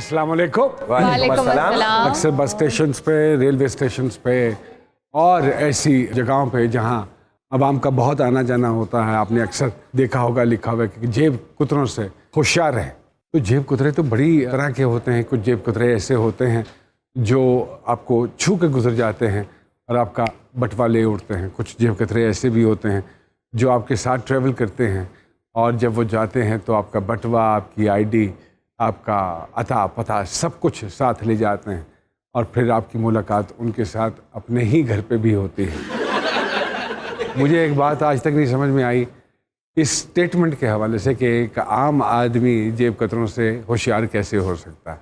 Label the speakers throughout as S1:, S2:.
S1: अस्सलाम वालेकुम।
S2: वालेकुम अस्सलाम।
S1: अक्सर बस स्टेशन पे, रेलवे स्टेशन पे और ऐसी जगहों पे जहाँ आवाम का बहुत आना जाना होता है, आपने अक्सर देखा होगा, लिखा हुआ है कि जेब कुतरों से होशियार रहें। तो जेब कुतरे तो बड़ी तरह के होते हैं। कुछ जेब कुतरे ऐसे होते हैं जो आपको छू के गुजर जाते हैं और आपका बटवा ले उड़ते हैं। कुछ जेब कुतरे ऐसे भी होते हैं जो आपके साथ ट्रैवल करते हैं और जब वो जाते हैं तो आपका बटवा, आपकी आईडी, आपका अता पता सब कुछ साथ ले जाते हैं और फिर आपकी मुलाकात उनके साथ अपने ही घर पे भी होती है। मुझे एक बात आज तक नहीं समझ में आई इस स्टेटमेंट के हवाले से कि एक आम आदमी जेब कतरों से होशियार कैसे हो सकता है।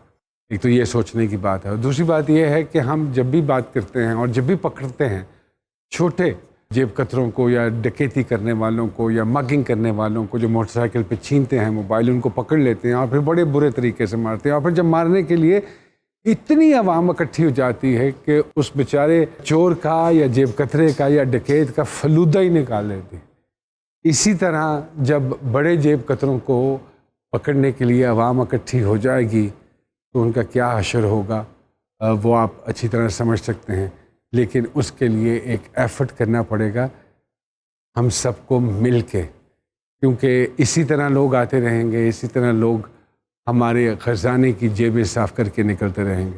S1: एक तो ये सोचने की बात है और दूसरी बात ये है कि हम जब भी बात करते हैं और जब भी पकड़ते हैं छोटे जेब कतरों को या डकैती करने वालों को या मगिंग करने वालों को जो मोटरसाइकिल पे छीनते हैं मोबाइल, उनको पकड़ लेते हैं और फिर बड़े बुरे तरीके से मारते हैं और फिर जब मारने के लिए इतनी आवाम इकट्ठी हो जाती है कि उस बेचारे चोर का या जेब कतरे का या डकैत का फलूदा ही निकाल लेते हैं। इसी तरह जब बड़े जेब कतरों को पकड़ने के लिए आवाम इकट्ठी हो जाएगी तो उनका क्या हशर होगा वो आप अच्छी तरह समझ सकते हैं। लेकिन उसके लिए एक एफर्ट करना पड़ेगा हम सबको मिल के, क्योंकि इसी तरह लोग आते रहेंगे, इसी तरह लोग हमारे खजाने की जेबें साफ करके निकलते रहेंगे।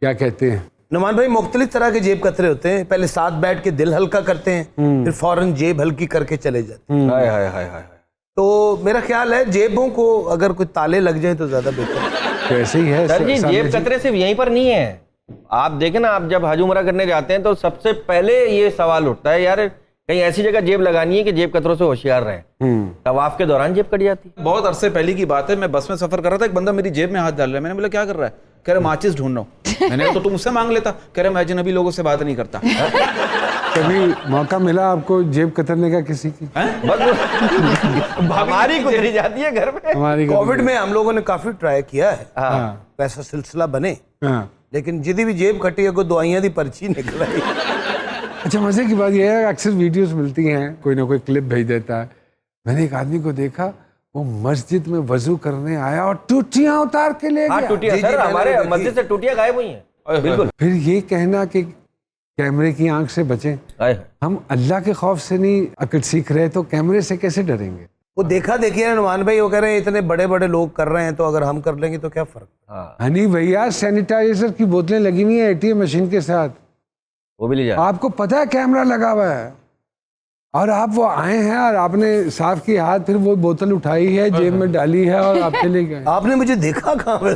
S1: क्या कहते हैं
S3: नुमान भाई? मुख्तलिफ तरह के जेब कतरे होते हैं। पहले साथ बैठ के दिल हल्का करते हैं, फिर फौरन जेब हल्की करके चले जाते हैं।
S2: हाय हाय हाय हाय।
S3: तो मेरा ख्याल है जेबों को अगर कोई ताले लग जाए तो ज्यादा बेहतर है।
S1: तो ऐसे ही है
S2: सर जी, जेब कतरे सिर्फ यहीं पर नहीं है। आप देखें ना, आप जब हज उमरा करने जाते हैं तो सबसे पहले ये सवाल उठता है, यार कहीं ऐसी जगह जेब लगानी है कि जेब कतरों से होशियार रहे। तवाफ के दौरान जेब कट जाती है।
S4: बहुत अरसे पहले की बात है, मैं बस में सफर कर रहा था, एक बंदा मेरी जेब में हाथ डाल रहा है। मैंने बोला क्या कर रहा है? कह रहा माचिस ढूंढ रहा हूँ। मैंने कहा तो तुम मुझसे मांग लेता। कह रहा मैं अजनबी लोगों से बात नहीं करता।
S1: कभी मौका मिला आपको जेब कतरने का किसी की?
S2: बस हमारी गुजरी जाती है घर में।
S1: हमारी
S3: कोविड में हम लोगों ने काफी ट्राई किया है,
S1: हाँ।
S3: वैसा सिलसिला बने,
S1: हाँ।
S3: लेकिन जिदी भी जेब कटी है कोई दवाइयां दी पर्ची निकल आई।
S1: अच्छा, मजे की बात यह है अक्सर वीडियोस मिलती हैं, कोई ना कोई क्लिप भेज देता है। मैंने एक आदमी को देखा, वो मस्जिद में वजू करने आया और टूटियां उतार के ले गया।
S2: टूटियां सर, हमारे मस्जिद से टूटियां गायब हुई हैं। बिल्कुल।
S1: फिर ये कहना कि कैमरे की आंख से बचें। हम अल्लाह के खौफ से नहीं अकल सीख रहे तो कैमरे से कैसे डरेंगे?
S3: वो देखा देखिए ना नुमान भाई, वो कह रहे हैं इतने बड़े बड़े लोग कर रहे हैं तो अगर हम कर लेंगे तो क्या फर्क।
S1: हनी भैया, सैनिटाइजर की बोतलें लगी हुई है एटीएम मशीन के साथ,
S2: वो भी ले जा।
S1: आपको पता है कैमरा लगा हुआ है और आप वो आए हैं और आपने साफ किया हाथ, फिर वो बोतल उठाई है, जेब में डाली है और आप चले गए।
S3: आपने मुझे देखा कहाँ पे?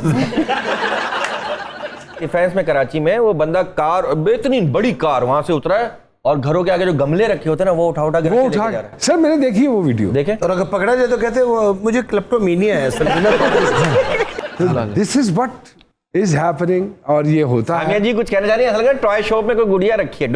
S2: डिफेंस में कराची में वो बंदा कार, इतनी बड़ी कार, वहां से उतरा है और घरों के आगे जो गमले रखे होते हैं ना वो उठा के
S1: वो उठा
S2: जा रहा है।
S1: सर मैंने देखी है वो वीडियो।
S2: देखे
S3: और अगर पकड़ा जाए तो कहते हैं वो मुझे क्लेप्टोमेनिया है असल।
S1: This is what is happening और ये होता है।
S2: जी कुछ कहना चाह रही है? असल टॉय शॉप में कोई गुड़िया रखी है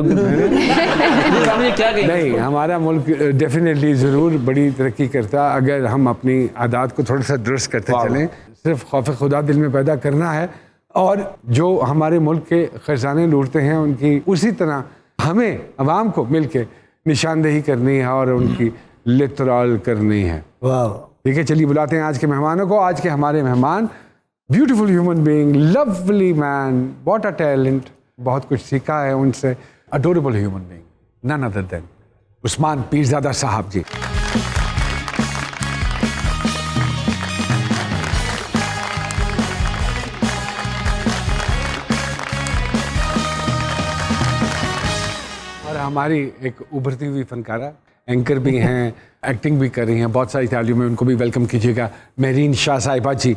S2: क्या कही?
S1: नहीं, हमारा मुल्क डेफिनेटली ज़रूर बड़ी तरक्की करता अगर हम अपनी आदत को थोड़ा सा दुरुस्त करते चलें। सिर्फ खौफ खुदा दिल में पैदा करना है और जो हमारे मुल्क के खजाने लूटते हैं उनकी उसी तरह हमें अवाम को मिल के निशानदेही करनी है और उनकी लितराल करनी है।
S3: वाह,
S1: ठीक है, चलिए बुलाते हैं आज के मेहमानों को। आज के हमारे मेहमान beautiful human being, lovely man, what a talent, बहुत कुछ सीखा है उनसे। Adorable human being, none other than Usman Pirzada sahab ji. और हमारी एक उभरती हुई फनकारा, एंकर भी हैं, एक्टिंग भी कर रही हैं, बहुत सारी तालियों में उनको भी वेलकम कीजिएगा, मेहरीन शाह साहिबा जी।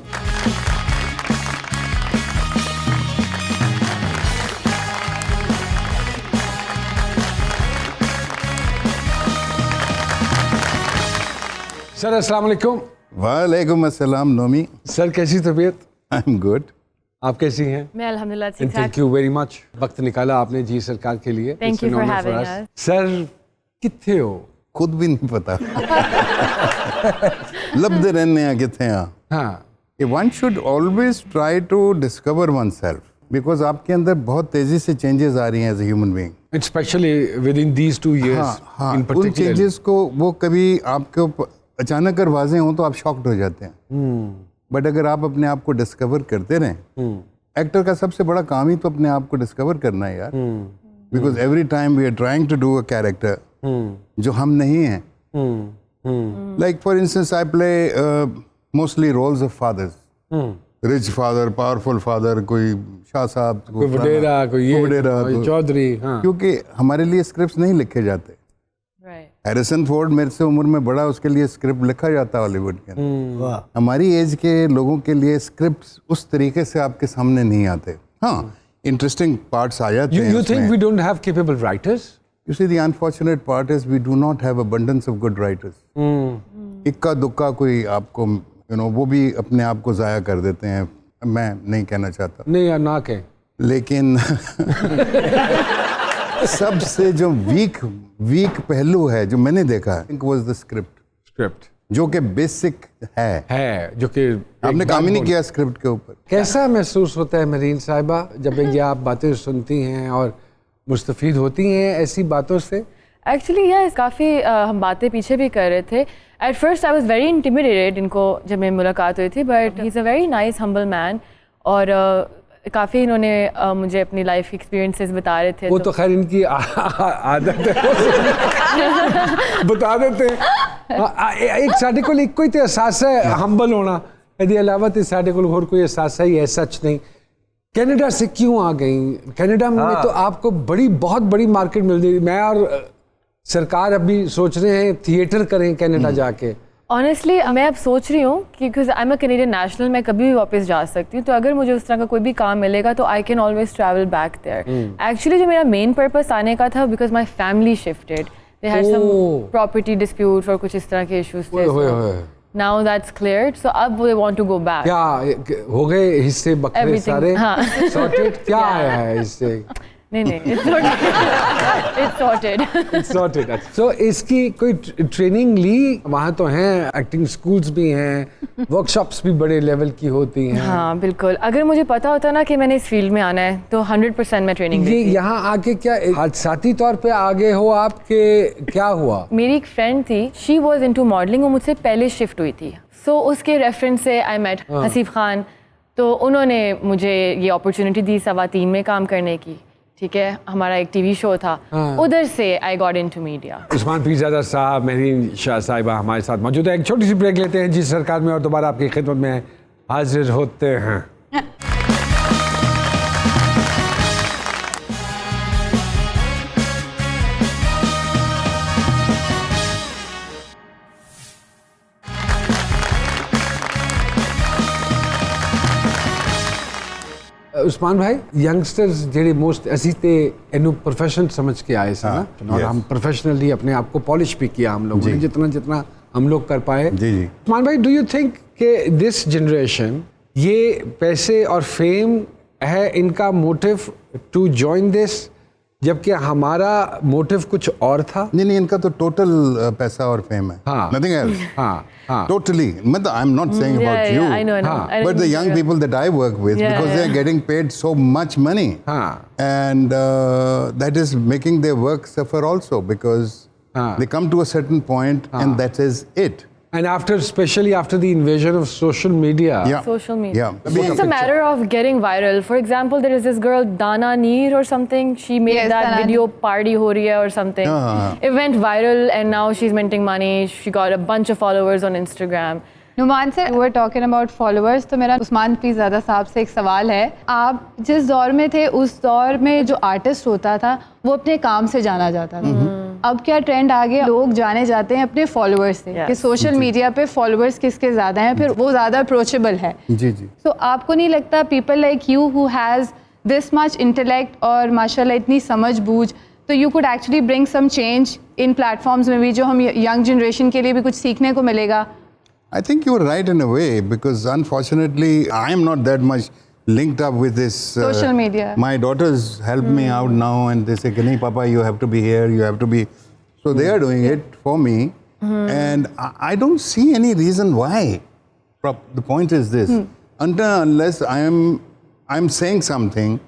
S1: सर अस्सलाम वालेकुम।
S5: वालेकुम अस्सलाम नोमी।
S1: सर कैसी तबीयत?
S5: I am good.
S1: आप कैसी हैं?
S6: मैं अल्हम्दुलिल्लाह ठीक ठाक।
S1: थैंक यू वेरी मच, वक्त निकाला आपने जी सरकार के लिए।
S6: Thank you for having us.
S1: Sir कित्थे हो?
S5: खुद भी नहीं पता। लब्धे रहने हैं किथे हैं।
S1: हाँ,
S5: one should always try to discover one self, because आपके अंदर बहुत तेजी से चेंजेस आ रही हैं as a human being,
S1: specially within these 2 years।
S5: हाँ,
S1: in
S5: उन
S1: particular।
S5: चेंजेस को वो कभी आपके अचानक अगर वाजे हों तो आप शॉक्ड हो जाते हैं। बट अगर आप अपने आप को डिस्कवर करते रहें, एक्टर का सबसे बड़ा काम ही तो अपने आप को डिस्कवर करना है यार, because every time we are trying to do a character जो हम नहीं हैं. Like for instance I play mostly roles of fathers, rich father, powerful father, कोई शाह साहब,
S1: कोई वडेरा, कोई ये,
S5: वडेरा,
S1: कोई चौधरी. हाँ.
S5: क्योंकि हमारे लिए स्क्रिप्ट नहीं लिखे जाते.
S6: Right.
S5: हैरिसन फोर्ड मेरे से उम्र में बड़ा, उसके लिए स्क्रिप्ट लिखा जाता है हॉलीवुड के अंदर.
S3: वाह.
S5: हमारी एज के लोगों के लिए स्क्रिप्ट उस तरीके से आपके सामने नहीं आते. हाँ, इंटरेस्टिंग पार्ट्स आ जाते हैं
S1: You think
S5: उसमें.
S1: we don't have capable writers?
S5: You see, the unfortunate part is we do not have abundance of good writers. इक्का दुक्का कोई आपको वो भी अपने आप को ज़ाया कर देते हैं. मैं नहीं कहना चाहता,
S1: नहीं यार, ना कहें.
S5: लेकिन सबसे जो वीक पहलू है जो मैंने देखा है, was the script,
S1: स्क्रिप्ट
S5: जो कि बेसिक
S1: है जो कि
S5: आपने काम ही नहीं किया स्क्रिप्ट के ऊपर.
S1: कैसा महसूस होता है मेरीन साहिबा जब ये आप बातें सुनती हैं और मुस्तफीद होती हैं ऐसी बातों से?
S6: एक्चुअली यह काफ़ी हम बातें पीछे भी कर रहे थे. At first I was very intimidated इनको जब मेरी मुलाकात हुई थी, but he is a very nice humble man. और काफ़ी इन्होंने मुझे अपनी लाइफ एक्सपीरियंसेस बता रहे थे.
S1: वो तो खैर इनकी आदत है. बता देते हैं. एक साढ़े को एक कोई तो एहसास है हम्बल होना, यदि अलावा तो साढ़े को और कोई एहसास है ये सच नहीं. कनाडा से क्यों आ गई? कनाडा में तो आपको बहुत बड़ी मार्केट मिल रही. मैं और सरकार अभी सोच रहे हैं थिएटर करें कनाडा जाके.
S6: ऑनेस्टली मैं अब सोच रही हूँ कि because I am a Canadian national, मैं कभी भी वापस जा सकती हूँ. तो अगर मुझे उस तरह का कोई भी काम मिलेगा तो I can always travel back there. Actually जो मेरा मेन पर्पस आने का था, because my family shifted, they had some property dispute और कुछ इस तरह के इश्यूज थे. नाउ दैट्स क्लियर्ड, सो अब we want to go back.
S1: क्या हो गए हिस्से बकरे
S6: Everything,
S1: सारे
S6: हाँ.
S1: सॉर्टेड? क्या आया है इससे?
S6: नहीं it's sorted.
S1: It's sorted. So इसकी कोई ट्रेनिंग ली? वहाँ तो हैं एक्टिंग स्कूल्स भी हैं, वर्कशॉप्स भी बड़े लेवल की होती हैं.
S6: हाँ बिल्कुल. अगर मुझे पता होता ना कि मैंने इस फील्ड में आना है तो 100% मैं ट्रेनिंग
S1: ये
S6: लेती.
S1: यहाँ आके क्या हादसाती तौर पे आगे हो आपके? क्या हुआ?
S6: मेरी एक फ्रेंड थी, शी वॉज इनटू मॉडलिंग, वो मुझसे पहले शिफ्ट हुई थी. सो उसके रेफरेंस से आई मेट हसीफ खान. तो उन्होंने मुझे ये अपॉर्चुनिटी दी सवा3 में काम करने की. ठीक है, हमारा एक टीवी शो था, उधर से I got into media.
S1: Usman Pirzada sahab, Mehreen Shah साहिबा हमारे साथ मौजूद है. एक छोटी सी ब्रेक लेते हैं जी सरकार में और दोबारा आपकी खिदमत में हाजिर होते हैं. उस्मान भाई, यंगस्टर्स जेडे मोस्ट असी ते एनु प्रोफेशन समझ के आए से ना, और हम प्रोफेशनली अपने आप को पॉलिश भी किया हम लोगों ने जितना हम लोग कर पाए.
S5: जी.
S1: उस्मान भाई, डू यू थिंक कि दिस जनरेशन ये पैसे और फेम है इनका मोटिव टू जॉइन दिस, जबकि हमारा मोटिव कुछ और था?
S5: नहीं, इनका तो टोटल पैसा और फेम है.
S1: हाँ.
S5: Nothing else.
S1: हाँ.
S5: Totally. मतलब I'm not saying about you.
S6: I know.
S5: But the young people that I work with, because they are getting paid so much money, and that is making their work suffer also, because they come to a certain point and that is it.
S1: And especially after the invasion of social media.
S6: Social media.
S5: Yeah.
S6: So it's a matter of getting viral. For example, there is this girl Dana Neer or something. She made that
S7: Dana
S6: video party ho rahi hai or something. It went viral and now she's minting money. She got a bunch of followers on Instagram.
S7: Noman sir, we were talking about followers, तो मेरा उस्मान पीरजादा साहब से एक सवाल है. आप जिस दौर में थे उस दौर में जो आर्टिस्ट होता था वो अपने काम से जाना जाता था. अब क्या ट्रेंड आ गया, लोग जाने जाते हैं अपने फॉलोअर्स से. कि सोशल मीडिया पे फॉलोअर्स किसके ज़्यादा हैं, फिर वो ज़्यादा अप्रोचेबल है.
S5: जी.
S7: तो आपको नहीं लगता people like you who has this much intellect और माशाल्लाह इतनी समझ बूझ, तो you could actually bring some change इन प्लेटफॉर्म्स में भी, जो हम यंग जनरेशन के लिए भी कुछ सीखने को मिलेगा?
S5: I think you're right in a way, because unfortunately I am not that much linked up with this
S7: social media.
S5: My daughters help me out now and they say, "Nahi Papa, you have to be here, you have to be." So they are doing it for me, and I don't see any reason why. The point is this: unless I'm saying something,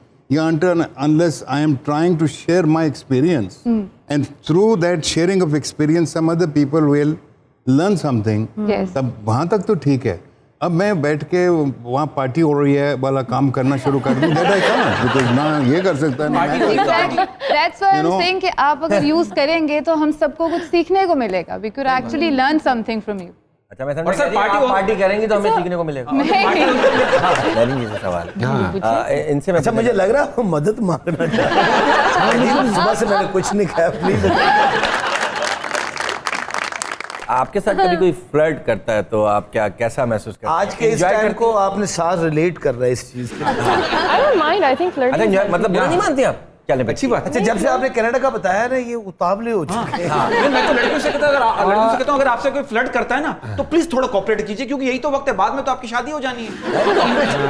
S5: unless I am trying to share my experience, and through that sharing of experience, some other people will learn something.
S7: Yes.
S5: तब वहाँ तक तो ठीक है, अब मैं बैठ के वहाँ पार्टी हो रही है वाला काम करना शुरू कर दूँ, दैट आई कांट, बिकॉज़ ना ये कर सकता ना मैं कर सकता।
S7: Exactly. That's why
S5: You
S7: I'm
S5: know?
S7: saying कि आप अगर यूज करेंगे तो हम सबको कुछ सीखने को मिलेगा. We could actually learn something from you.
S2: अच्छा मैं
S4: और
S2: समझा
S4: सर,
S2: कि आप
S4: पार्टी
S2: पार्टी करेंगे तो हमें सीखने को मिलेगा। वेरी इजी सवाल। इनसे मैं
S3: अच्छा मुझे लग रहा है वो मदद मांगना चाहते हैं। सुबह से मैंने कुछ नहीं खाया, प्लीज।
S2: आपके साथ कभी कोई फ्लर्ट करता है तो आप क्या कैसा महसूस करते हैं?
S3: आज के इस
S2: Enjoy
S3: टाइम
S2: करते
S3: को आपने साथ रिलेट कर रहा है इस चीज के।
S6: I don't mind. I think
S2: हैं? अच्छा
S6: flirting.
S2: enjoy- मतलब बुरा नहीं मानते आप? चले
S4: अच्छी बात
S3: अच्छा जब से आपने कनाडा का बताया ना, ये उतावले हो चुके हैं।
S4: है। मैं तो लड़कियों से कहता हूँ, लड़कियों से कहता हूँ, अगर आपसे कोई फ्लर्ट करता है ना तो प्लीज थोड़ा कोऑपरेट कीजिए, क्योंकि यही तो वक्त है, बाद में तो आपकी शादी हो जानी है।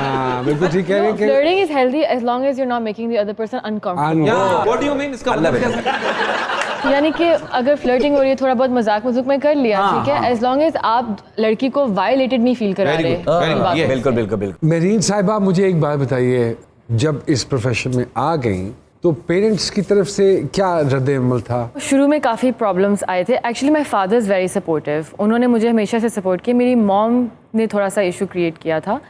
S1: हाँ, बिल्कुल ठीक कह रहे हैं कि
S6: Flirting is healthy as long as you're not making the other person uncomfortable.
S4: What do you mean? इसका मतलब क्या है?
S6: यानी कि अगर फ्लर्टिंग हो रही है, थोड़ा बहुत मजाक मजुक में कर लिया, ठीक है, एज लॉन्ग एज आप लड़की को वायलेटेड नहीं फील करा रहे। बात है।
S2: बिल्कुल बिल्कुल बिल्कुल।
S1: मेरीन साहिबा, मुझे एक बात बताइए, जब इस प्रोफेशन में आ गई तो पेरेंट्स की तरफ से क्या रद्द-ए-अमल था?
S6: शुरू में काफ़ी प्रॉब्लम्स आए थे। Actually my father is very supportive, उन्होंने मुझे हमेशा से सपोर्ट किया। मेरी मॉम ने थोड़ा सा इशू क्रिएट किया था,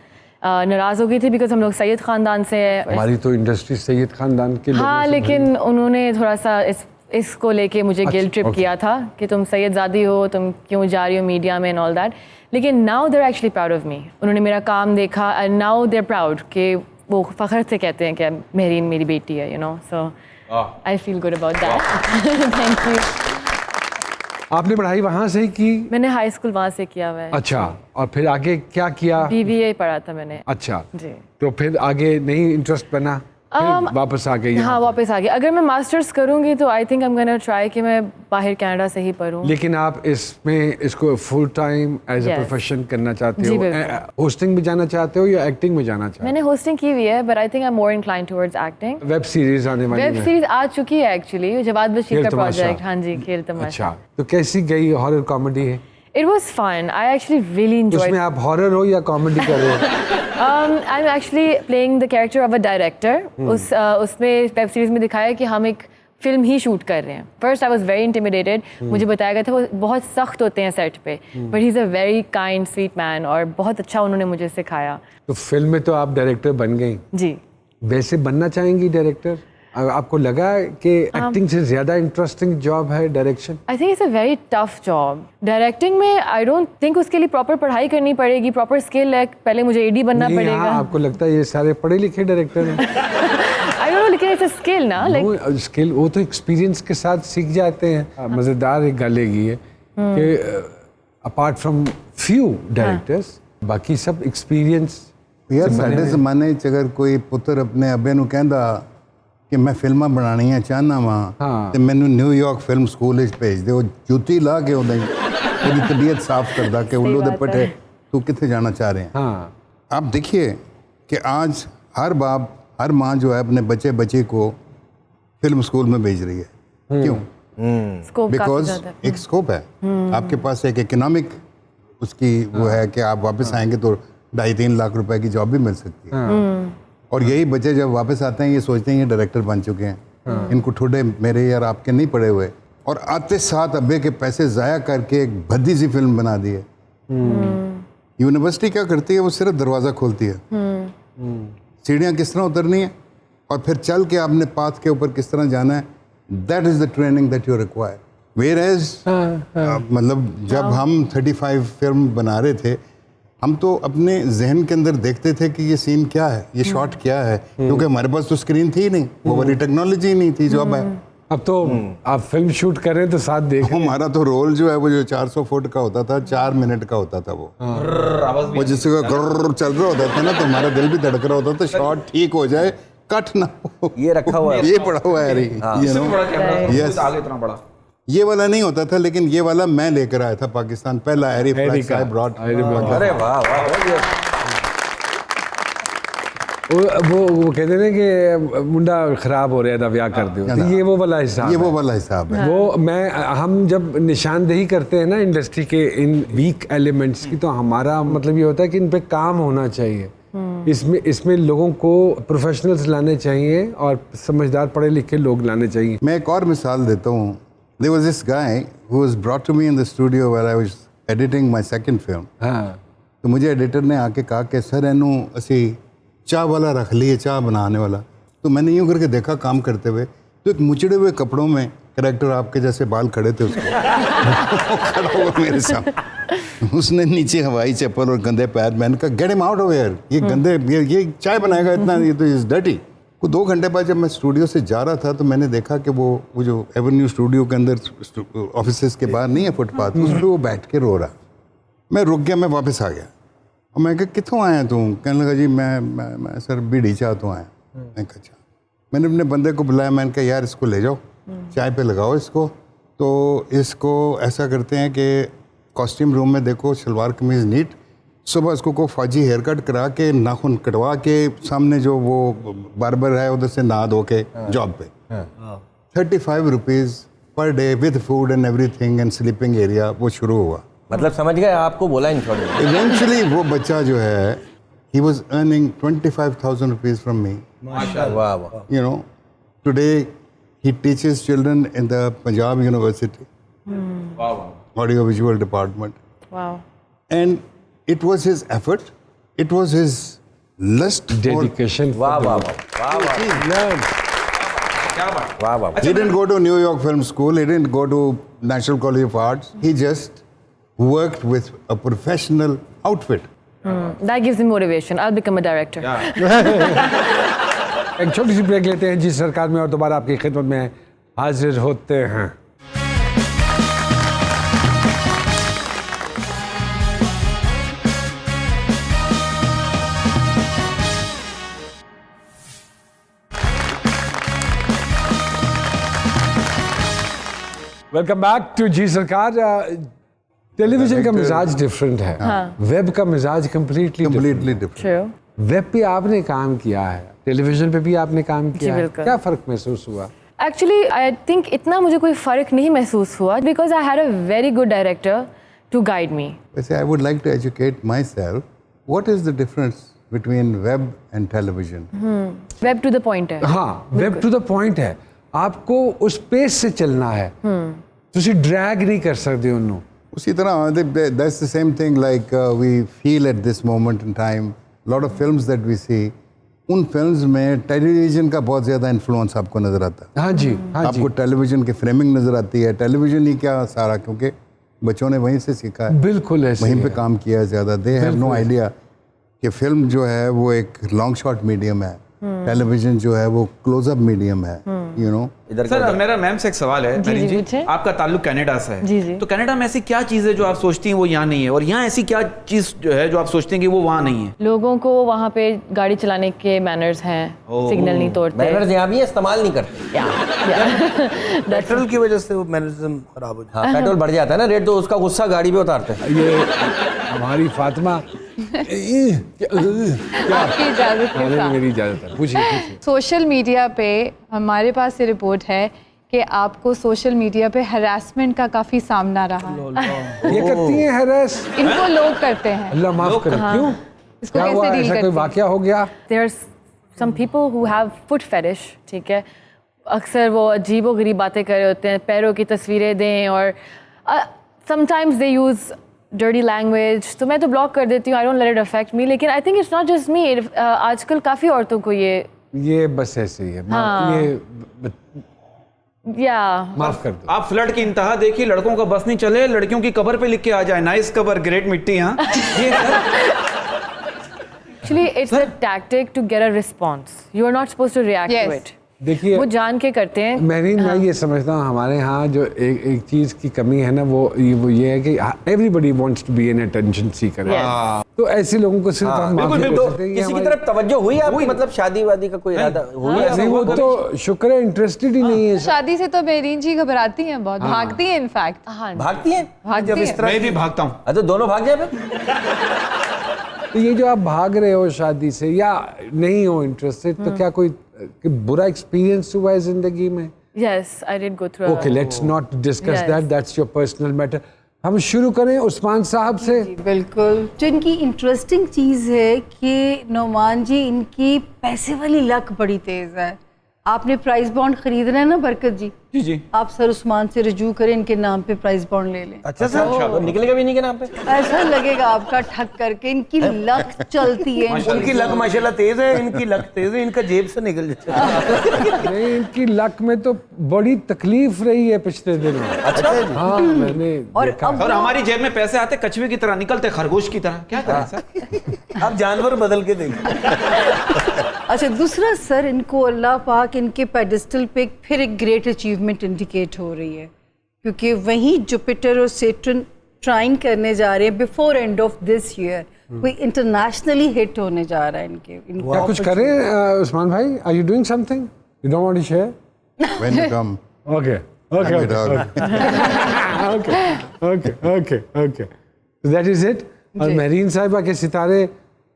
S6: नाराज़ हो गई थी बिकॉज हम लोग सैयद ख़ानदान से हैं।
S1: हमारी तो इंडस्ट्री सैयद खानदान के लोगों
S6: हाँ,
S1: से
S6: लेकिन उन्होंने थोड़ा सा इसको लेके मुझे गिल्ट ट्रिप
S1: okay.
S6: किया था कि तुम सैयदजादी हो, तुम क्यों जा रही हो मीडिया में एंड ऑल दैट। लेकिन now they are actually proud of me. उन्होंने मेरा काम देखा and now they are proud कि वो फ़ख्र से कहते हैं कि मेरीन मेरी बेटी है, you know. So I feel good about that. Thank you.
S1: आपने पढ़ाई वहाँ से ही की?
S6: मैंने हाई स्कूल वहाँ से किया हुआ है।
S1: अच्छा, और फिर आगे क्या किया?
S6: BBA पढ़ा था मैंने।
S1: अच्छा
S6: जी।
S1: तो फिर आगे नहीं इंटरेस्ट बना, फिर वापस आ गई यहाँ?
S6: हाँ, वापस आ गई। अगर मैं मास्टर्स करूँगी तो I think I am gonna try कि मैं बाहर कनाडा से ही पढूं।
S1: लेकिन आप इसमें इसको full time as a
S6: Yes.
S1: Profession करना चाहते
S6: जी,
S1: हो?
S6: बिल्कुल।
S1: होस्टिंग में जाना चाहते हो या एक्टिंग में जाना चाहते
S6: मैंने होस्टिंग की हुई है, but I think I am more inclined towards acting.
S1: हो? वेब सीरीज आने वाली
S6: वेब
S1: है।
S6: सीरीज आ चुकी है एक्चुअली, जवाद बशीर
S1: खेल
S6: का
S1: तमाशा।
S6: प्रोजेक्ट। हाँ जी, खेल तमाशा।
S1: अच्छा, तो कैसी गई? हॉरर कॉमेडी है?
S6: It was fun. I actually really
S1: उसमें
S6: एंजॉयड।
S1: आप हॉरर हो या कॉमेडी कर रहे हो?
S6: I am actually playing the character of a director. उसमें वेब सीरीज में दिखाया कि हम एक फिल्म ही शूट कर रहे हैं। First I was very intimidated. मुझे बताया गया था वो बहुत सख्त होते हैं सेट पे, but he is a very kind sweet man, और बहुत अच्छा उन्होंने मुझे सिखाया।
S1: तो फिल्म में तो आप डायरेक्टर बन गई,
S6: जी।
S1: वैसे बनना चाहेंगी डायरेक्टर? आपको लगा कि एक्टिंग से ज्यादा इंटरेस्टिंग जॉब है direction?
S6: I think it's a very tough job. Directing में आई डोंट थिंक उसके लिए प्रॉपर पढ़ाई करनी पड़ेगी, प्रॉपर स्किल है, पहले मुझे AD बनना
S1: नहीं,
S6: पड़ेगा।
S1: हाँ, आपको लगता है ये सारे पढ़े लिखे डायरेक्टर हैं?
S6: आई डोंट नो, लेकिन इट्स अ स्किल ना, लाइक
S1: स्किल वो तो एक्सपीरियंस के साथ सीख जाते हैं। मज़ेदार एक गलेगी है कि अपार्ट फ्रॉम फ्यू डायरेक्टर्स बाकी सब एक्सपीरियंस।
S5: यार साढ़े ज़माने च अगर कोई पुत्र अपने अब्बे ਨੂੰ ਕਹਿੰਦਾ ਕਿ ਮੈਂ ਫਿਲਮਾਂ ਬਣਾਉਣੀਆਂ ਚਾਹਨਾ ਵਾਂ ਤੇ ਮੈਨੂੰ ਨਿਊਯਾਰਕ ਫਿਲਮ ਸਕੂਲ ਵਿੱਚ ਭੇਜ ਦਿਓ, ਜੁੱਤੀ ਲਾ ਕੇ ਉਹਦੀ तबीयत साफ करदा कि उल्लू दे पटे तू किथे जाना चाह रहे हैं।
S1: हाँ,
S5: आप देखिए कि आज हर बाप हर माँ जो है अपने बच्चे बच्ची को फिल्म स्कूल में भेज रही है। क्यों?
S6: स्कोप काफी
S5: बिकॉज
S6: ज्यादा है।
S5: एक स्कोप है, आपके पास एक इकोनॉमिक उसकी वो है कि आप वापस आएंगे तो 2.5-3 लाख रुपए की जॉब भी मिल सकती है। और यही बच्चे जब वापस आते हैं ये सोचते हैं ये डायरेक्टर बन चुके हैं, इनको ठुडे मेरे यार आपके नहीं पड़े हुए, और आते साथ अब्बे के पैसे ज़ाया करके एक भद्दी सी फिल्म बना दी है। यूनिवर्सिटी क्या करती है? वो सिर्फ दरवाज़ा खोलती है, सीढ़ियाँ किस तरह उतरनी है और फिर चल के आपने पाथ के ऊपर किस तरह जाना है, that is the training that you require. Whereas मतलब जब हम 35 फिल्म बना रहे थे, हम तो अपने जहन के अंदर देखते थे कि ये सीन क्या है, ये शॉट क्या है, क्योंकि हमारे पास तो स्क्रीन थी नहीं, वो वाली टेक्नोलॉजी नहीं थी जो अब है।
S1: अब तो आप फिल्म शूट कर रहे हैं तो साथ देख।
S5: हमारा तो रोल जो है वो जो 400 फुट का होता था, 4 मिनट का होता था वो जिससे ग्रर चल रहा होता था ना, तो हमारा दिल भी धड़क रहा होता था, शॉट ठीक हो जाए, कट ना हो।
S2: ये रखा हुआ है,
S5: ये पड़ा हुआ है you know।
S4: बड़ा कैमरा
S5: Yes।
S4: आगे इतना बड़ा
S5: ये वाला नहीं होता था, लेकिन ये वाला मैं लेकर आया था पाकिस्तान, पहला एरी फ्लैक्स आई ब्रॉट।
S2: अरे वाह वाह,
S1: वो कहते हैं ना कि मुंडा खराब हो रहा था ब्याह कर दो, तो ये वो वाला हिसाब
S5: ये
S1: है।
S5: वो वाला हिसाब है।
S1: हम जब निशानदेही करते हैं ना इंडस्ट्री के इन वीक एलिमेंट्स की, तो हमारा मतलब ये होता है कि इन पे काम होना चाहिए। इसमें लोगों को प्रोफेशनल्स लाने चाहिए और समझदार पढ़े लिखे लोग लाने चाहिए।
S5: मैं एक और मिसाल देता हूँ। There was this guy who was brought to me in the studio where I was editing my second film.
S1: हाँ,
S5: तो मुझे एडिटर ने आके कहा कि सर इनू असी चाह वाला रख लिए, चाह बनाने वाला। तो मैंने यूँ करके देखा काम करते हुए, तो एक मुचड़े हुए कपड़ों में कैरेक्टर आपके जैसे बाल खड़े थे उसको खड़ा हुआ मेरे सामने, उसने नीचे हवाई चप्पल और गंदे पैर, मैंने कहा get him out of here, ये गंदे ये चाय बनाएगा इतना, ये तो इज डर्टी। को 2 घंटे बाद जब मैं स्टूडियो से जा रहा था तो मैंने देखा कि वो जो एवेन्यू स्टूडियो के अंदर ऑफिस के बाहर नहीं है फुटपाथ, उस पर वो बैठ के रो रहा। मैं रुक गया, मैं वापस आ गया और मैं कहा कितों आया तू? कहने लगा जी मैं सर बीड़ी चाह तो आया। मैं कहा अच्छा। मैंने अपने बंदे को बुलाया, मैंने कहा यार इसको ले जाओ, चाय पे लगाओ इसको। तो इसको ऐसा करते हैं कि कॉस्ट्यूम रूम में देखो, शलवार कमीज़ नीट, सुबह इसको को फौजी हेयर कट करा के, नाखून कटवा के, सामने जो वो बार्बर है उधर से नहा धो के जॉब पे। 35 rupees per day with food and everything and sleeping area, वो शुरू हुआ।
S2: मतलब समझ गए, आपको बोला इन शॉर्ट में।
S5: इवेंचुअली वो बच्चा जो है he was earning 25,000 rupees from me.
S2: वाह वाह।
S5: You know, today he teaches children in the Punjab University. Audiovisual department.
S6: Wow.
S5: And it was his effort, it was his lust for-
S1: dedication
S2: वाह वाह वाह वाह वाह वाह।
S5: He didn't go to New York Film School, he didn't go to National College of Arts, he just worked with a professional outfit.
S6: That gives me motivation. I'll become a director.
S1: एक छोटी सी break लेते हैं जी सरकार में और दोबारा आपकी खिदमत में हाजिर होते हैं। वेलकम बैक टू जी सरकार। टेलीविजन का मिजाज डिफरेंट है, वेब का मिजाज कम्प्लीटली
S5: different.
S6: True.
S1: वेब पे आपने काम किया है, टेलीविजन पे भी आपने काम किया है,
S6: बिल्कुल।
S1: क्या फर्क महसूस हुआ?
S6: Actually, I think इतना मुझे कोई फ़र्क नहीं महसूस हुआ because I had a very good director to guide me.
S5: वैसे I would like to educate myself. What is the difference between web and television?
S6: Web to the point है.
S1: हाँ, वेब टू द पॉइंट है, आपको उस pace से चलना है, ਤੁਸੀਂ ड्रैग नहीं कर सकते उन्होंने।
S5: उसी तरह that's the same thing like we feel at this moment in time. Lot of films that we see, उन फिल्म्स में टेलीविजन का बहुत ज़्यादा इन्फ्लुएंस आपको नज़र आता है।
S1: हाँ जी, हाँ जी,
S5: आपको टेलीविजन की फ्रेमिंग नज़र आती है, टेलीविजन ही क्या सारा, क्योंकि बच्चों ने वहीं से सीखा है,
S1: बिल्कुल ऐसे
S5: वहीं पे
S1: है।
S5: काम किया है ज़्यादा। दे हैव नो आइडिया कि फिल्म जो है वो एक लॉन्ग शॉट मीडियम है, टेलीविजन जो है वो क्लोजअप मीडियम है, यू नो।
S2: इधर
S4: सर मेरा मैम से एक सवाल है,
S6: जी,
S4: नरीन जी,
S6: पूछे।
S4: आपका ताल्लुक कनाडा से है,
S6: जी, जी।
S4: तो कनाडा में ऐसी क्या चीज़ है जो आप सोचती हैं वो यहाँ नहीं है, और यहाँ ऐसी क्या चीज़ जो है जो आप सोचते हैं कि वो वहाँ नहीं है?
S6: लोगों को वहाँ पे गाड़ी चलाने के मैनर्स हैं, सिग्नल नहीं तोड़ते।
S2: मैनर्स यहाँ भी इस्तेमाल नहीं करते।
S3: पेट्रोल की वजह से वो मैनरिज्म खराब हो जाता
S2: हाँ, पेट्रोल बढ़ जाता है ना रेट, तो उसका गुस्सा गाड़ी पे उतारते हैं।
S1: ये हमारी फातिमा
S7: आपकी इजाज़त के साथ
S1: मेरी इजाजत है, पूछिए।
S7: सोशल मीडिया पे हमारे पास ये रिपोर्ट है कि आपको सोशल मीडिया पे हरासमेंट का काफ़ी सामना रहा है।
S1: ये करती हैं हैरेस?
S7: इनको लोग करते हैं।
S1: अल्लाह माफ करे, क्यों?
S7: इसको
S1: क्या हुआ,
S7: कैसे डील
S1: ऐसा कोई
S7: करते हैं?
S1: वाकया हो गया?
S6: There's some people who have foot fetish, ठीक है, अक्सर वो अजीबो गरीब बातें कर रहे होते हैं, पैरों की तस्वीरें दें, और sometimes they use dirty language, तो मैं तो ब्लॉक कर देती हूँ, I don't let it affect me, लेकिन I think it's not just me, आजकल काफ़ी औरतों को
S1: ये बस ऐसे ही है,
S6: हाँ।
S1: ये
S6: या
S1: माफ कर दो।
S4: आप फ्लड की इंतहा देखिए, लड़कों का बस नहीं चले, लड़कियों की कबर पे लिख के आ जाए नाइस कबर ग्रेट मिट्टी। हाँ ये
S6: actually it's a tactic to get a response. You are not supposed to react to
S7: Yes.
S6: it.
S1: देखिए
S6: वो जान के करते हैं।
S1: मैं ये समझता हूँ हमारे यहाँ जो एक चीज़ की कमी है ना, वो ये है कि everybody wants to be an attention seeker.
S6: Yes.
S1: तो ऐसे लोगों को सिर्फ हम माफ नहीं कर
S2: तो
S1: सकते हैं, ये
S2: किसी की
S1: हमारी-
S2: तरफ तवज्जो हुई आपकी, मतलब शादी वादी का कोई इरादा हुई है?
S1: नहीं, वो तो शुक्र है इंटरेस्टेड ही नहीं है।
S7: शादी से तो मेरीन जी घबराती हैं बहुत, भागती हैं इनफैक्ट।
S6: हाँ,
S2: भागती हैं?
S7: भागती हैं।
S4: मैं भी भागता हूँ।
S2: तो दोनों भाग जाए फिर?
S1: तो ये जो आप भाग रहे हो शादी से या नहीं हो इंटरेस्टेड, तो क्या कोई बुरा एक्सपीरियंस हुआ है जिंदगी में?
S6: yes, I did go through.
S1: Okay, let's not discuss
S6: Yes.
S1: That, that's your personal matter. हम शुरू करें उस्मान साहब से।
S8: बिल्कुल। जो इनकी इंटरेस्टिंग चीज़ है कि नौमान जी, इनकी पैसे वाली लक बड़ी तेज़ है। आपने प्राइस बॉन्ड खरीदना है ना बरकत जी,
S4: जी जी
S8: आप सर उस्मान से रजू करें, इनके नाम पे प्राइस बॉन्ड ले लें।
S3: अच्छा सर,
S2: तो निकलेगा भी नहीं के नाम पे।
S8: ऐसा लगेगा आपका ठग करके, इनकी लक चलती है।
S3: उनकी लक माशाल्लाह तेज है, इनकी लक तेज है, इनका जेब से निकल जाता है।
S1: नहीं, इनकी लक में तो बड़ी तकलीफ रही है पिछले दिनों। अच्छा हाँ, मैंने
S8: और
S1: देखा।
S8: अब
S4: और हमारी जेब में पैसे आते कछुए की तरह, निकलते खरगोश की तरह। क्या करें सर?
S3: आप जानवर बदल के देखिए।
S8: अच्छा, दूसरा सर, इनको अल्लाह पाक इनके पेडिस्टल पे फिर एक ग्रेट अचीवमेंट इंडिकेट हो रही है, क्योंकि वहीं जुपिटर और सेटर्न ट्राइन करने जा रहे हैं before end of this year. कोई इंटरनेशनली हिट होने जा रहा है इनके।
S1: क्या कुछ करें उस्मान भाई? Are you doing something you don't want to share?
S5: When you come,
S1: okay okay
S5: I'm with her.
S1: Okay okay okay okay, that is it. और महरीन साहिबा के सितारे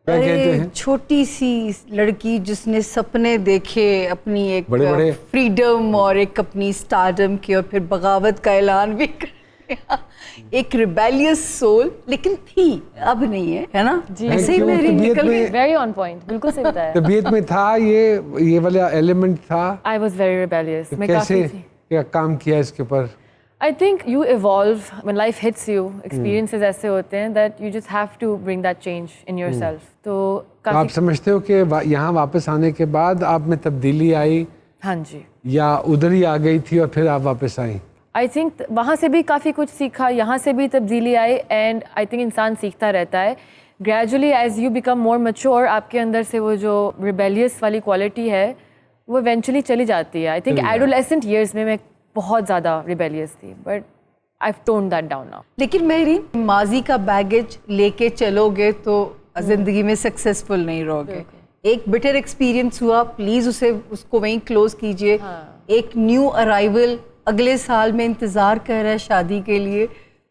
S1: क्या कहते
S8: अरे
S1: हैं?
S8: छोटी सी लड़की जिसने सपने देखे अपनी एक
S1: बड़े-बड़े।
S8: फ्रीडम और एक अपनी स्टारडम की, और फिर बगावत का ऐलान भी कर दिया। एक रिबेलियस सोल, लेकिन थी, अब नहीं है ना? ऐसे ही
S1: क्यों?
S8: मेरी
S1: तबीयत
S8: निकल गई।
S1: में-
S6: वेरी ऑन पॉइंट, बिल्कुल सही बताया।
S1: तबीयत में था ये वाला एलिमेंट था।
S6: आई वॉज वेरी रिबेलियस, मैं
S1: कैसे
S6: काफी थी।
S1: क्या काम किया इसके ऊपर?
S6: I think you evolve when life hits you. Experiences ऐसे होते हैं that you just have to bring that change in yourself. तो
S1: आप
S6: काफी,
S1: समझते हो कि यहाँ वापस आने के बाद आप में तब्दीली आई,
S6: हाँ जी।
S1: या उधर ही आ गई थी और फिर आप वापस आई?
S6: आई थिंक वहाँ से भी काफ़ी कुछ सीखा, यहाँ से भी तब्दीली आई, एंड आई थिंक इंसान सीखता रहता है। Gradually as you become more mature, आपके अंदर से वो जो रिबेलियस वाली क्वालिटी है वो इवेंचुअली चली जाती है। आई थिंक एडोलेसेंट ईयर्स में मैं बहुत ज़्यादा रिबेलियस थी, but I tone that down now.
S8: लेकिन मेहरीन, माजी का बैगेज लेके चलोगे तो जिंदगी में सक्सेसफुल नहीं रहोगे। एक बिटर एक्सपीरियंस हुआ, प्लीज उसको वहीं क्लोज कीजिए। एक न्यू अराइवल अगले साल में इंतजार कर रहा है शादी के लिए,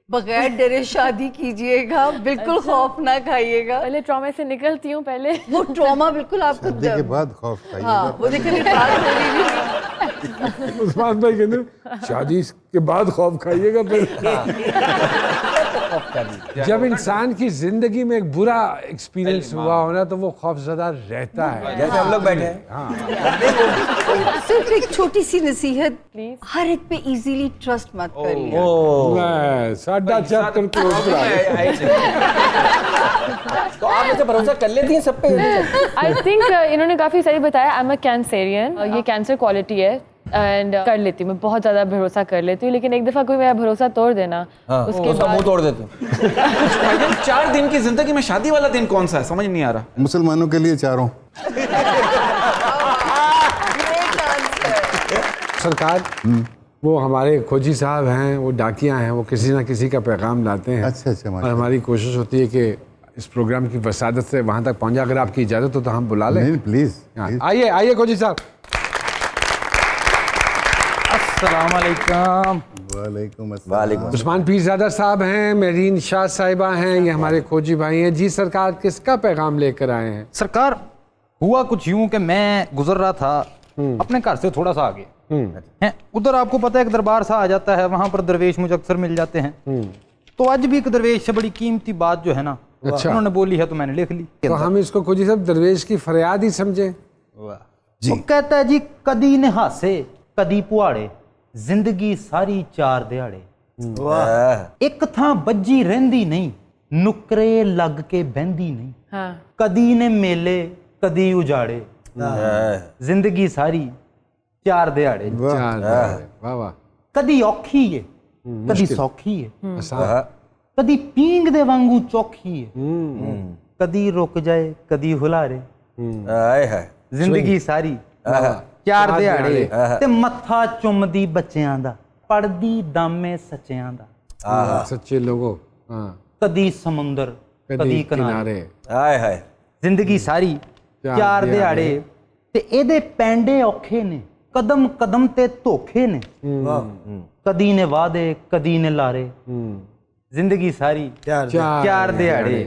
S8: बगैर डरे शादी कीजिएगा, बिल्कुल खौफ ना खाइएगा।
S6: पहले ट्रॉमा से निकलती हूँ पहले।
S8: वो ट्रॉमा बिल्कुल आपको
S5: शादी के बाद खौफ खाइएगा।
S8: हाँ, वो देखिए बात हो रही थी।
S1: उस्मान भाई कहते शादी के बाद खौफ खाइएगा फिर। जब इंसान की जिंदगी में एक बुरा एक्सपीरियंस हुआ होना तो वो खौफजदा रहता है।
S2: जैसे हम लोग बैठे हैं।
S8: सिर्फ एक छोटी सी नसीहत,
S6: Please.
S8: हर एक पे इजीली ट्रस्ट मत करिए।
S1: मैं साढ़ा चैप्टर क्लोज करा।
S2: तो आप ऐसे भरोसा कर लेती हैं सब पे?
S6: आई थिंक इन्होंने काफ़ी सही बताया। आई एम अ कैंसेरियन, ये कैंसर क्वालिटी है, एंड कर लेती हूँ मैं, बहुत ज़्यादा भरोसा कर लेती हूँ, लेकिन एक दफ़ा कोई मेरा भरोसा तोड़ देना, उसके
S2: उसका मुंह
S6: बाद
S2: तोड़ देते हैं।
S4: भाईजान 4 दिन की जिंदगी में शादी वाला दिन कौन सा है, समझ नहीं आ रहा।
S5: मुसलमानों के लिए चारों।
S1: सरकार, वो हमारे खोजी साहब हैं, वो डाकियां हैं, वो किसी ना किसी का पैगाम लाते हैं।
S5: अच्छा अच्छा,
S1: और
S5: माशाल्लाह।
S1: हमारी कोशिश होती है कि इस प्रोग्राम की वसादत से वहाँ तक पहुँचा। अगर आपकी इजाज़त हो तो हम बुला लें।
S5: नहीं प्लीज।
S1: हाँ, आइए आइए खोजी साहब।
S9: अस्सलाम वालेकुम।
S5: वालेकुम अस्सलाम।
S1: उस्मान पीरज़ादा साहब हैं, महरीन शाह साहिबा हैं, ये हमारे खोजी भाई हैं। जी सरकार, किसका पैगाम लेकर आए हैं?
S9: सरकार, हुआ कुछ यूं कि मैं गुजर रहा था अपने घर से थोड़ा सा आगे हैं, उधर आपको पता है एक दरबार सा आ जाता है, वहां पर दरवेश मुझे अक्सर मिल जाते हैं। तो आज भी एक दरवेश से बड़ी कीमती बात जो है ना,
S1: अच्छा।
S9: उन्होंने बोली है तो मैंने लिख ली।
S1: तो हम इसको खोजी साहब दरवेश की फरियाद ही समझें।
S9: वो कहता है जी, कदी ने हासे कदी पुआड़े, जिंदगी सारी 4 दिहाड़े, एक थां बज्जी रहंदी नहीं, नुकरे लग के बहंदी नहीं,
S6: हाँ,
S9: कदी ने मेले कदी उजाड़े, जिंदगी सारी 4 दिहाड़े,
S1: वाह वाह।
S9: कदी औखी है कदी सौखी है,
S1: आसान।
S9: कदी पींग दे वांगू चौखी है, कदी रुक जाए कदी हुलारे, जिंदगी सारी 4 दिहाड़े, ते मत्था चुमदी बच्चियां दा, पड़दी दामे सच्चियां दा,
S1: सच्चे लोगों। हाँ,
S9: कदी समुंदर कदी किनारे, जिंदगी सारी 4 दिहाड़े, ते एदे पैंडे औखे ने, कदम कदम ते धोखे ने, कदी ने वादे कदी ने लारे, जिंदगी सारी 4 दिहाड़े,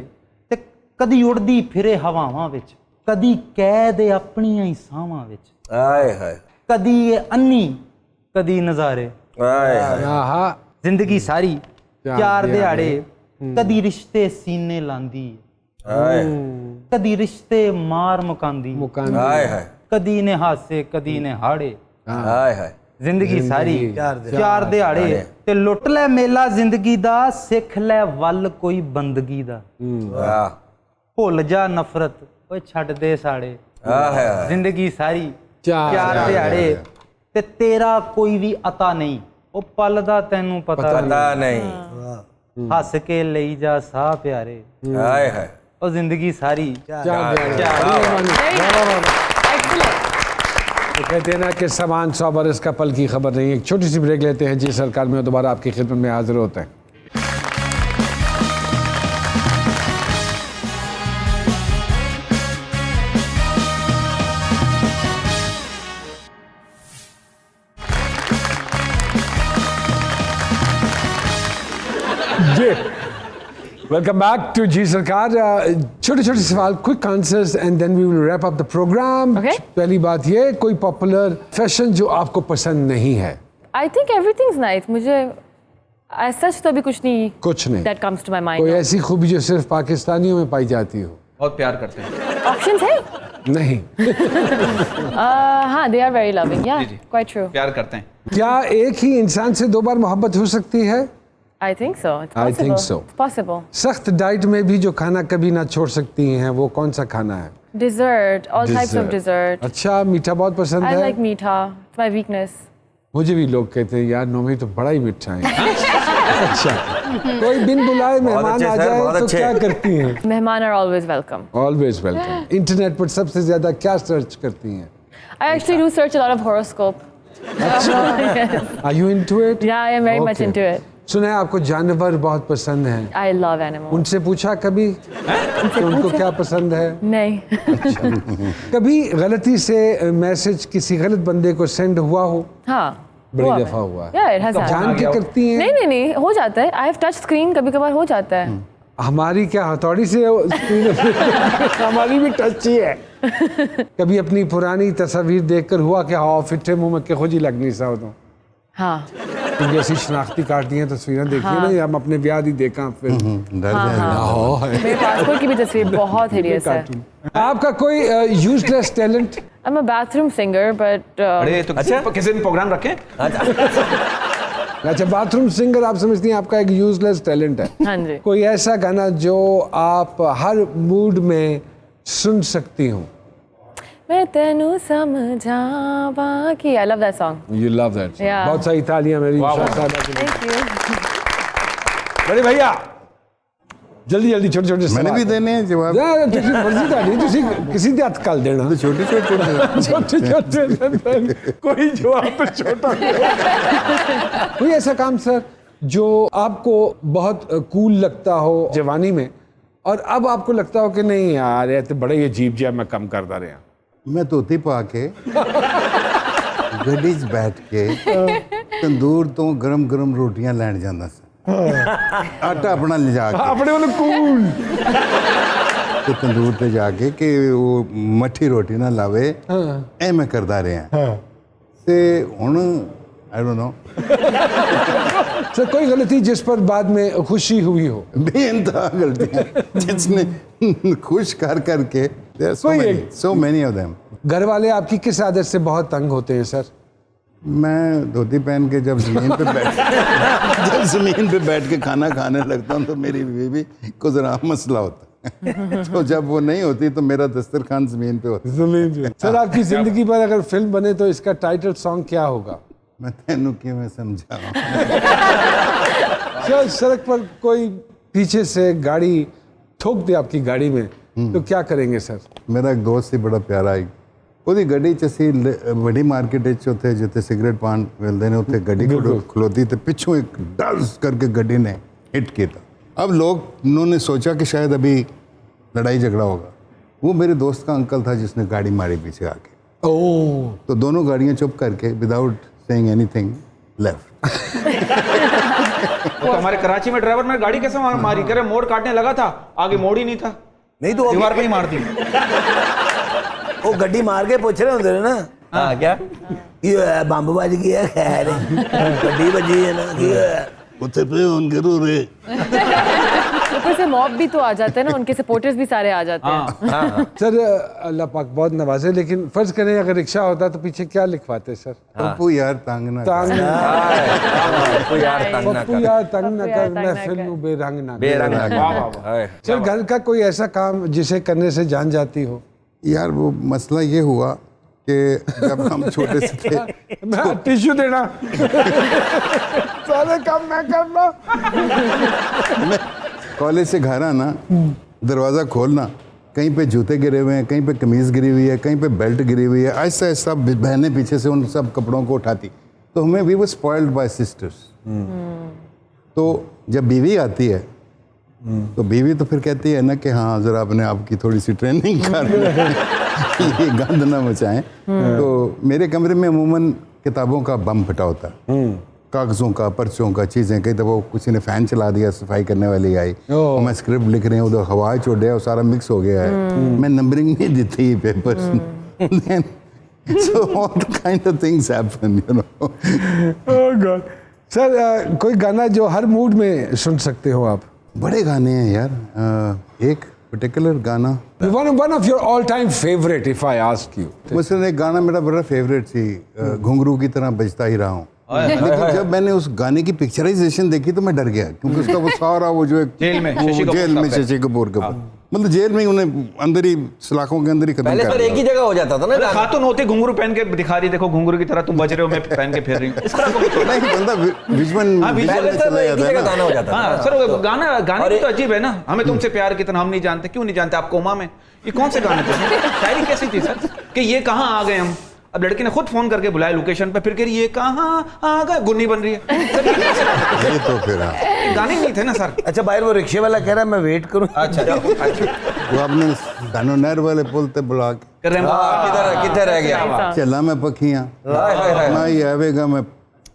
S9: ते कदी उड़दी फिरे हवावां विच, कदी कैद अपनियां ही सावां विच, कदी अन्नी कदी नजारे,
S1: आहा,
S9: जिंदगी सारी 4 दिहाड़े, कदी रिश्ते सीने लांदी, कदी रिश्ते मार मुकांदी, ਕਦੀ ਨੇ ਹਾਸੇ ਕਦੀ ਨੇ ਹਾੜੇ
S2: हाय हाय
S9: ਜ਼ਿੰਦਗੀ ਸਾਰੀ ਚਾਰ ਦਿਹਾੜੇ ਤੇ ਲੁੱਟ ਲੈ ਮੇਲਾ ਜ਼ਿੰਦਗੀ ਦਾ ਸਿੱਖ ਲੈ ਵੱਲ ਕੋਈ ਬੰਦਗੀ ਦਾ
S2: वाह
S9: ਭੁੱਲ ਜਾ ਨਫ਼ਰਤ ਓਏ ਛੱਡ ਦੇ ਸਾੜੇ
S2: हाय
S9: ਜ਼ਿੰਦਗੀ ਸਾਰੀ
S1: ਚਾਰ
S9: ਚਾਰ ਦਿਹਾੜੇ ਤੇ ਤੇਰਾ ਕੋਈ ਵੀ ਅਤਾ ਨਹੀਂ ਉਹ ਪਲ ਦਾ ਤੈਨੂੰ ਪਤਾ
S2: पता नहीं
S9: ਹੱਸ ਕੇ ਲਈ ਜਾ ਸਾਹ ਪਿਆਰੇ
S2: हाय हाय
S9: ਉਹ ਜ਼ਿੰਦਗੀ ਸਾਰੀ
S1: तो कहते हैं ना कि समान 100 बरस का पल की खबर नहीं। एक छोटी सी ब्रेक लेते हैं जी सरकार में, दोबारा आपकी खिदमत में हाजिर होते हैं। वेलकम बैक टू जी सरकार। छोटे छोटे सवाल, quick answers and then we will wrap up the programme.
S6: Okay.
S1: पहली बात ये, कोई पॉपुलर फैशन जो आपको पसंद नहीं है?
S6: I think everything is nice. मुझे सच तो अभी कुछ नहीं
S1: कुछ नहीं।
S6: दैट कम्स टू माय
S1: कोई
S6: माइंड।
S1: ऐसी खूबी जो सिर्फ पाकिस्तानियों में पाई जाती हो?
S4: बहुत प्यार करते हैं।
S6: ऑप्शंस है?
S1: नहीं।
S6: हाँ, दे आर वेरी लविंग। या
S4: जी, जी।
S6: Quite true.
S4: प्यार करते हैं।
S1: क्या एक ही इंसान से 2 बार मोहब्बत हो सकती है?
S6: I think so.
S1: I think so.
S6: Possible.
S1: सख्त डाइट में भी जो खाना कभी ना छोड़ सकती हैं वो कौन सा खाना है?
S6: Dessert, all types of dessert.
S1: अच्छा, मीठा बहुत पसंद
S6: आई
S1: है?
S6: लाइक मीठा, इट्स माय वीकनेस।
S1: मुझे भी लोग कहते हैं यार नोमी तो बड़ा ही मीठा है। अच्छा, कोई बिन बुलाए मेहमान
S2: अच्छे
S1: आ
S2: सर,
S1: जाए
S2: बहुत
S1: तो
S2: अच्छे।
S1: क्या करती हैं?
S6: मेहमान are always welcome.
S1: Always welcome. Internet पर सबसे ज्यादा क्या सर्च करती हैं?
S6: I actually do search a lot of horoscope.
S1: Are you into it?
S6: Yeah, I am very much into it.
S1: सुना है आपको जानवर बहुत पसंद हैं।
S6: I love animals.
S1: उनसे पूछा कभी कि उनको क्या पसंद है?
S6: नहीं।
S1: कभी गलती से मैसेज किसी गलत बंदे को सेंड हुआ हो?
S6: हाँ,
S1: बड़ी
S6: हुआ
S1: दफा
S6: है।
S1: हुआ है।
S6: Yeah, it has
S1: जान
S6: happened.
S1: के करती हैं?
S6: नहीं नहीं नहीं, हो जाता है। आई हैव टच स्क्रीन, कभी कभार हो जाता है।
S1: हमारी क्या हथौड़ी से हमारी भी टच ही है। कभी अपनी पुरानी तस्वीर देखकर हुआ क्या हाँ फिटे मुंह में के खोजी लगनी सा हो तो
S6: हाँ
S1: क्योंकि ऐसी शनाख्ती कार्ड हैं तस्वीरें देखी ना, हम अपने ब्याह ही देखा फिर
S5: डर जाएगा।
S6: मेरे पासपोर्ट की भी तस्वीर बहुत हिडियस है।
S1: आपका कोई useless talent?
S6: I am a bathroom singer but
S4: अरे तो किसी दिन प्रोग्राम रखें।
S1: अच्छा, बाथरूम सिंगर आप समझती हैं आपका एक यूजलेस टैलेंट है?
S6: हाँ जी।
S1: कोई ऐसा गाना जो आप हर मूड में सुन सकती हो?
S6: मैं तेनू समझावा की। I love that song.
S1: You love that.
S6: Yeah.
S1: बहुत सारी तालियां मेरी साहबा के लिए।
S6: Thank you.
S1: बड़े भैया जल्दी जल्दी छोटे छोटे
S5: मैंने भी देने हैं जवाब।
S1: यार तुसी मर्जी ਤੁਹਾਡੀ ਤੁਸੀਂ किसी ਦੇ ਹੱਥ ਕੱਲ ਦੇਣਾ।
S5: छोटे छोटे
S1: छोटे छोटे कोई जवाब पे छोटा कोई ऐसा काम सर जो आपको बहुत कूल लगता हो जवानी में और अब आपको लगता हो कि नहीं यार ये तो बड़ा ही अजीब जिहा मैं कम करता रहा।
S5: मैं धोती पा के ਗੱਡੀ 'ਚ ਬੈਠ ਕੇ ਤੰਦੂਰ ਤੋਂ ਗਰਮ ਗਰਮ ਰੋਟੀਆਂ ਲੈਣ ਜਾਂਦਾ ਸੀ। ਆਟਾ ਆਪਣਾ ਲਿਜਾ ਕੇ
S1: ਆਪਣੇ ਵੱਲ ਕੂਲ
S5: ਤੇ ਤੰਦੂਰ ਤੇ ਜਾ ਕੇ ਕਿ ਉਹ ਮੱਠੀ ਰੋਟੀ ਨਾ ਲਾਵੇ ਐ ਮੈਂ ਕਰਦਾ ਰਿਹਾ ਤੇ ਹੁਣ आई डोंट नो
S1: सर कोई गलती जिस पर बाद में खुशी हुई हो?
S5: बेइंतहा गलतियां जिसने खुश कर करके so many of them।
S1: घर वाले आपकी किस आदत से बहुत तंग होते हैं सर?
S5: मैं धोती पहन के जब जमीन पे बैठ के खाना खाने लगता हूँ तो मेरी बीवी को जरा मसला होता है। तो जब वो नहीं होती तो मेरा दस्तरखान जमीन पे होता है।
S1: सर आपकी जिंदगी पर अगर फिल्म बने तो इसका टाइटल सॉन्ग क्या होगा?
S5: मैं तेनू क्यों मैं समझाऊं।
S1: सर सड़क पर कोई पीछे से गाड़ी ठोक दे आपकी गाड़ी में तो क्या करेंगे सर?
S5: मेरा एक दोस्त ही बड़ा प्यारा है ਉਹਦੀ ਗੱਡੀ 'ਚ ਅਸੀਂ ਵੱਡੀ ਮਾਰਕੀਟ ਵਿੱਚ ਉੱਥੇ ਜਿੱਥੇ ਸਿਗਰਟ ਪਾਨ ਮਿਲਦੇ ਨੇ ਉੱਥੇ ਗੱਡੀ ਖਲੋਤੀ ਤੇ ਪਿੱਛੋਂ ਇੱਕ ਡਸ ਕਰਕੇ ਗੱਡੀ ने हिट किया। अब लोग उन्होंने सोचा कि शायद अभी लड़ाई झगड़ा होगा। वो मेरे दोस्त का अंकल था जिसने गाड़ी मारी पीछे आके। तो दोनों गाड़ियाँ चुप करके विदाउट सेइंग एनीथिंग लेफ्ट।
S4: तो हमारे कराची में ड्राइवर ने गाड़ी कैसे मारी करे मोड़ काटने लगा था आगे मोड़ ही नहीं था
S3: नहीं तो
S4: दीवार पे ही मार दी।
S3: वो गड्डी मार के पूछ रहे होंगे ना
S2: हाँ क्या
S3: ये बंब बज गया खैर गड्डी बजी है ना कि उत्थे पे उनके रो रे
S6: ऊपर से मॉब भी तो आ जाता है ना, उनके सपोर्टर्स भी सारे आ जाते हैं।
S1: सर अल्लाह पाक बहुत नवाजे, लेकिन फर्ज करें अगर रिक्शा होता तो पीछे क्या लिखवाते सर?
S5: पप्पू यार तंग ना
S1: तांग
S2: पप्पू यार तंग ना
S1: पप्पू
S2: कर,
S1: यार तंग न
S6: पप्पू
S1: कर,
S6: यार तंग न
S1: महफिल
S6: कर।
S1: नू बेरंग ना कर।
S2: बेरंग ना कर। हाय।
S1: सर घर का कोई ऐसा काम जिसे करने से जान जाती हो?
S5: यार वो मसला ये हुआ कि जब हम छोटे से थे
S1: मैं टिश्यू देना सारे काम मैं करना।
S5: कॉलेज से घर आना, दरवाज़ा खोलना, कहीं पे जूते गिरे हुए हैं, कहीं पे कमीज़ गिरी हुई है, कहीं पे बेल्ट गिरी हुई है, ऐसा ऐसा बहनें पीछे से उन सब कपड़ों को उठाती। तो हमें we were spoiled by sisters. तो जब बीवी आती है तो बीवी तो फिर कहती है ना कि हाँ ज़रा अपने आप की थोड़ी सी ट्रेनिंग कर ये गंद ना मचाएं। तो मेरे कमरे में अमूमन किताबों का बम फटा होता है, कागज़ों का, पर्चों का, चीज़ें। कई दफ़ा किसी ने फ़ैन चला दिया, सफाई करने वाली आई और मैं स्क्रिप्ट लिख रही हूँ, उधर हवा छोड़ और सारा मिक्स हो गया है, मैं नंबरिंग नहीं देती papers. So all kind of things happen, you know.
S1: Oh God. Sir कोई गाना जो हर मूड में सुन सकते हो आप?
S5: बड़े गाने हैं यार। एक पर्टिकुलर गाना,
S1: One of your all time favorite if I ask you.
S5: मसलन एक गाना मेरा बड़ा फेवरेट थी, घुंघरू की तरह बजता ही रहा हूँ। लेकिन जब मैंने उस गाने की पिक्चराइजेशन देखी तो मैं डर गया, क्योंकि उसका वो सारा वो जो एक
S4: जेल में
S5: शशि कपूर का मतलब जेल में उन्हें अंदर ही सलाखों के अंदर ही खत्म
S2: पहले
S5: कर
S2: सर एक ही
S5: दिया।
S2: जगह हो जाता था ना गाना।
S4: खातून होती घुंघरू पहन के दिखा रही, देखो घुंघरू की तरह तुम बज रहे हो, मैं पहन के फिर रही हूँ, इस तरह को
S5: नहीं बंदा विजुअल
S4: हाँ, visual
S2: पहले
S5: में
S2: सर
S5: चला
S2: एक ही
S5: जाता है
S2: जगह
S5: ना।
S2: गाना हो जाता था।
S4: हाँ सर, वो गाने
S2: और
S4: भी तो अजीब है ना। हमें तुमसे प्यार कितना हम नहीं जानते, क्यों नहीं जानते, आप कोमा में, ये कौन से गाने थे? शायरी कैसी थी सर कि ये कहाँ आ गए हम? अब लड़की ने खुद फोन करके बुलाया लोकेशन पे, फिर कह रही ये कहाँ आ गए, गुन्नी बन रही है। सर ये कैसे गाने
S5: ये तो फिर हाँ।
S4: थे? ये गाने नहीं थे ना सर।
S3: अच्छा बाहर वो रिक्शे वाला कह रहा है मैं वेट करूं।
S2: अच्छा
S5: वो आपने दानो नहर वाले पुल ते बुला के
S4: कर रहे हैं
S2: किधर रह गया?
S5: चला मैं पखियां
S2: हाय हाय हाय।
S5: मैं ही आवेगा मैं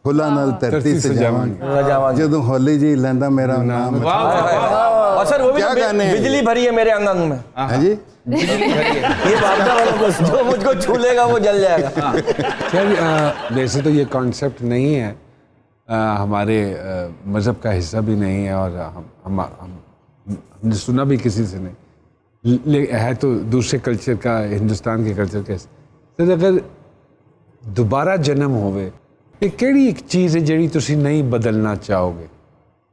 S5: फुला नाल धरती से जावांगी जदों होली जी लैंदा मेरा नाम।
S2: और सर वो भी
S5: क्या गाने हैं?
S2: बिजली भरी है मेरे अंग अंग में।
S5: है जी।
S2: ये बाबा वालों को जो मुझको छू लेगा वो जल जाएगा।
S1: सर वैसे तो ये कॉन्सेप्ट नहीं है, हमारे मज़हब का हिस्सा भी नहीं है, और हमने सुना भी किसी से नहीं, है तो दूसरे कल्चर का, हिंदुस्तान के कल्चर का। सर अगर दोबारा जन्म होवे तो केड़ी एक चीज़ है ਜਿਹੜੀ ਤੁਸੀਂ नहीं बदलना चाहोगे?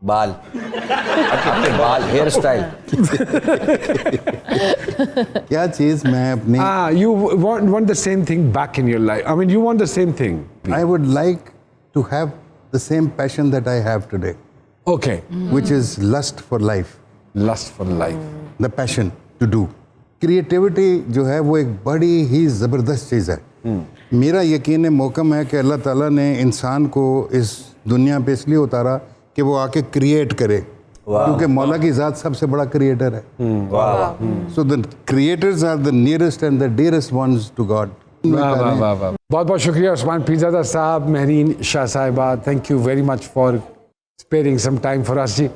S2: बाल, अपने बाल, हेयर स्टाइल।
S5: क्या चीज मैं अपनी
S1: You want the same thing back in your life. I mean, you want the same thing.
S5: I would like to have the same passion that I have today,
S1: Okay.
S5: which is lust for life,
S1: Lust for life.
S5: the passion to do. Creativity जो है वो एक बड़ी ही ज़बरदस्त चीज़ है। मेरा यकीन है, मौकम है कि अल्लाह ताला ने इंसान को इस दुनिया पे इसलिए उतारा कि वो आके क्रिएट करे, क्योंकि मौला की ज़ात सबसे बड़ा क्रिएटर है। So the creators are the nearest and the dearest ones to God.
S1: वाह वाह वाह वाह, बहुत बहुत शुक्रिया उस्मान पीरज़ादा साहब, महरीन शाह साहिबा, thank you very much for sparing some time for us. जी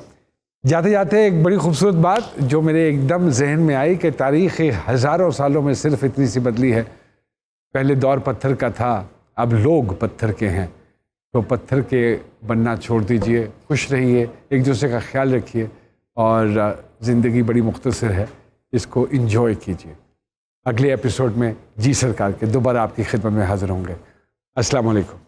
S1: जाते जाते एक बड़ी खूबसूरत बात जो मेरे एकदम जहन में आई कि तारीख़ हज़ारों सालों में सिर्फ इतनी सी बदली है। पहले दौर पत्थर का था, अब लोग पत्थर के हैं। तो पत्थर के बनना छोड़ दीजिए, खुश रहिए, एक दूसरे का ख्याल रखिए, और ज़िंदगी बड़ी मुख्तसर है, इसको इंजॉय कीजिए। अगले एपिसोड में जी सरकार के दोबारा आपकी खिदमत में हाजिर होंगे। अस्सलाम वालेकुम।